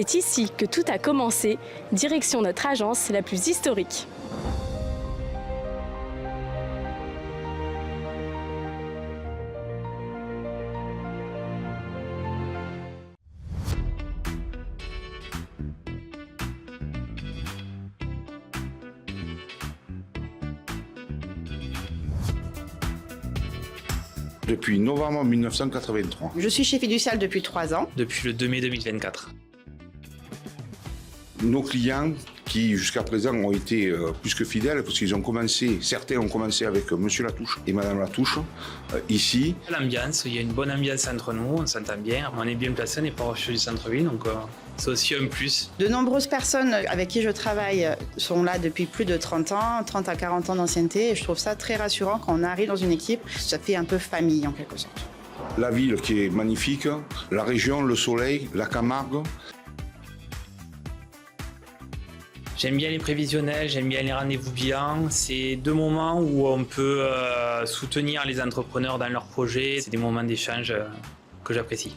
C'est ici que tout a commencé, direction notre agence la plus historique. Depuis novembre 1983. Je suis chez Fiducial depuis 3 ans. Depuis le 2 mai 2024. Nos clients qui jusqu'à présent ont été plus que fidèles parce qu'ils ont commencé, certains ont commencé avec Monsieur Latouche et Madame Latouche ici. L'ambiance, il y a une bonne ambiance entre nous, on s'entend bien, on est bien placé, on n'est pas proche du centre-ville, donc c'est aussi un plus. De nombreuses personnes avec qui je travaille sont là depuis plus de 30 ans, 30 à 40 ans d'ancienneté et je trouve ça très rassurant quand on arrive dans une équipe, ça fait un peu famille en quelque sorte. La ville qui est magnifique, la région, le soleil, la Camargue. J'aime bien les prévisionnels, j'aime bien les rendez-vous bilan. C'est 2 moments où on peut soutenir les entrepreneurs dans leurs projets. C'est des moments d'échange que j'apprécie.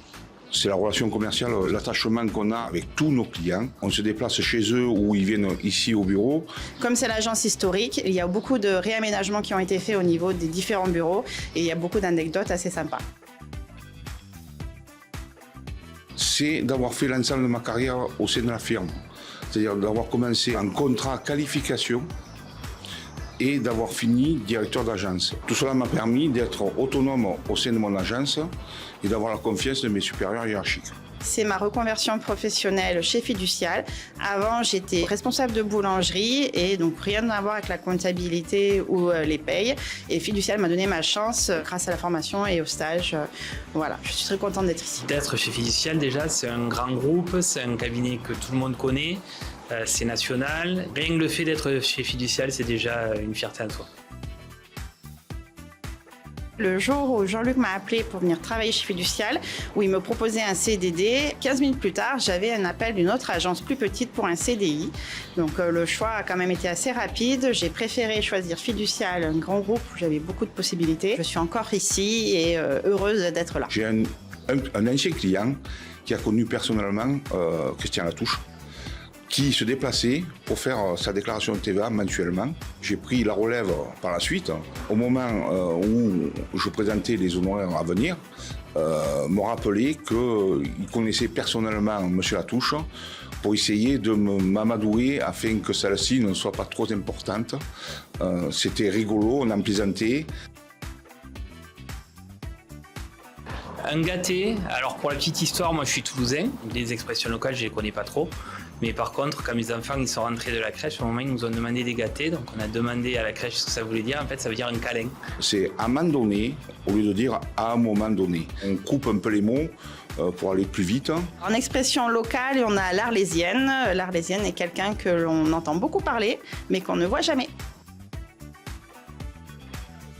C'est la relation commerciale, l'attachement qu'on a avec tous nos clients. On se déplace chez eux ou ils viennent ici au bureau. Comme c'est l'agence historique, il y a beaucoup de réaménagements qui ont été faits au niveau des différents bureaux et il y a beaucoup d'anecdotes assez sympas. C'est d'avoir fait l'ensemble de ma carrière au sein de la firme. C'est-à-dire d'avoir commencé en contrat qualification et d'avoir fini directeur d'agence. Tout cela m'a permis d'être autonome au sein de mon agence et d'avoir la confiance de mes supérieurs hiérarchiques. C'est ma reconversion professionnelle chez Fiducial. Avant, j'étais responsable de boulangerie et donc rien à voir avec la comptabilité ou les payes. Et Fiducial m'a donné ma chance grâce à la formation et au stage. Voilà, je suis très contente d'être ici. D'être chez Fiducial, déjà, c'est un grand groupe, c'est un cabinet que tout le monde connaît, c'est national. Rien que le fait d'être chez Fiducial, c'est déjà une fierté en soi. Le jour où Jean-Luc m'a appelé pour venir travailler chez Fiducial, où il me proposait un CDD, 15 minutes plus tard, j'avais un appel d'une autre agence plus petite pour un CDI. Donc le choix a quand même été assez rapide. J'ai préféré choisir Fiducial, un grand groupe où j'avais beaucoup de possibilités. Je suis encore ici et heureuse d'être là. J'ai un ancien client qui a connu personnellement Christian Latouche, qui se déplaçait pour faire sa déclaration de TVA mensuellement. J'ai pris la relève par la suite. Au moment où je présentais les honoraires à venir, me rappelait qu'il connaissait personnellement M. Latouche pour essayer de m'amadouer afin que celle-ci ne soit pas trop importante. C'était rigolo, on en plaisantait. Un gâté, alors pour la petite histoire, moi je suis toulousain, les expressions locales je les connais pas trop, mais par contre quand mes enfants ils sont rentrés de la crèche, au moment ils nous ont demandé des gâtés, donc on a demandé à la crèche ce que ça voulait dire, en fait ça veut dire un câlin. C'est à un moment donné, au lieu de dire à un moment donné. On coupe un peu les mots pour aller plus vite. En expression locale, on a l'Arlésienne. L'Arlésienne est quelqu'un que l'on entend beaucoup parler, mais qu'on ne voit jamais.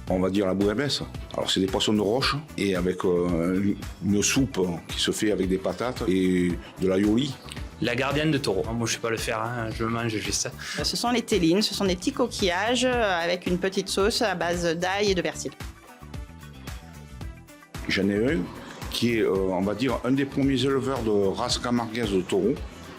On va dire la bouillabaisse. Alors c'est des poissons de roche et avec une soupe qui se fait avec des patates et de l'aïoli. La gardienne de taureau. Moi je sais pas le faire, hein. Je mange juste ça. Ce sont les tellines, ce sont des petits coquillages avec une petite sauce à base d'ail et de persil. J'en ai un qui est, on va dire, un des premiers éleveurs de race camarguaise de taureaux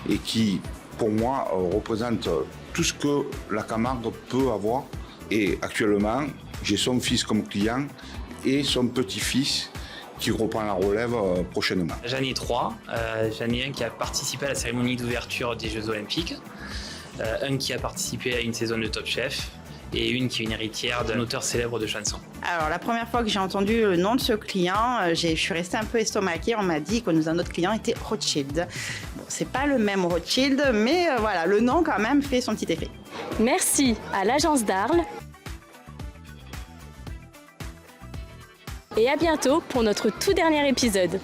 et qui, pour moi, représente tout ce que la Camargue peut avoir. Et actuellement, j'ai son fils comme client et son petit-fils qui reprend la relève prochainement. J'en ai 3. J'en ai un qui a participé à la cérémonie d'ouverture des Jeux Olympiques, un qui a participé à une saison de Top Chef et une qui est une héritière d'un auteur célèbre de chansons. Alors la première fois que j'ai entendu le nom de ce client, je suis restée un peu estomaquée. On m'a dit que un autre client était Rothschild. Bon, c'est pas le même Rothschild, mais voilà, le nom quand même fait son petit effet. Merci à l'agence d'Arles. Et à bientôt pour notre tout dernier épisode.